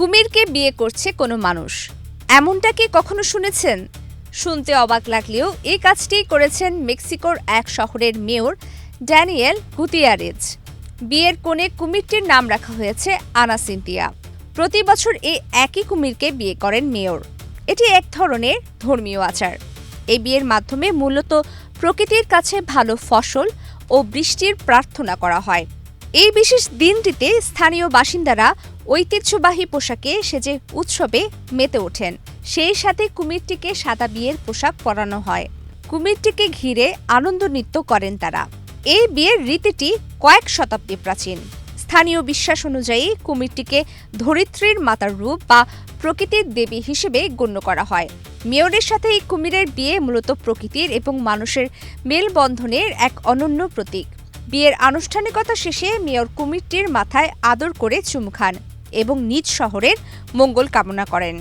কুমিরকে বিয়ে করছে কোনো মানুষ, এমনটা কি কখনো শুনেছেন? শুনতে অবাক লাগলেও এই কাজটি করেছেন মেক্সিকোর এক শহরের মেয়র ড্যানিয়েল গুতিয়েরেজ। বিয়ের কোণে কুমিরটির নাম রাখা হয়েছে আনা সিনথিয়া। প্রতি বছর এই একই কুমিরকে বিয়ে করেন মেয়র। এটি এক ধরনের ধর্মীয় আচার। এই বিয়ের মাধ্যমে মূলত প্রকৃতির কাছে ভালো ফসল ও বৃষ্টির প্রার্থনা করা হয়। এই বিশেষ দিনটিতে স্থানীয় বাসিন্দারা ঐতিহ্যবাহী পোশাকে সেজে উৎসবে মেতে ওঠেন। সেই সাথে কুমিরটিকে সাদা বিয়ের পোশাক পরানো হয়। কুমিরটিকে ঘিরে আনন্দ নৃত্য করেন তারা। এই বিয়ের রীতিটি কয়েক শতাব্দী প্রাচীন। স্থানীয় বিশ্বাস অনুযায়ী কুমিরটিকে ধরিত্রীর মাতার রূপ বা প্রকৃতির দেবী হিসেবে গণ্য করা হয়। মেয়রের সাথে এই কুমিরের বিয়ে মূলত প্রকৃতির এবং মানুষের মেলবন্ধনের এক অনন্য প্রতীক। বিয়ের আনুষ্ঠানিকতা শেষে মেয়র কুমিরটির মাথায় আদর করে চুমু খান এবং নিজ শহরের মঙ্গল কামনা করেন।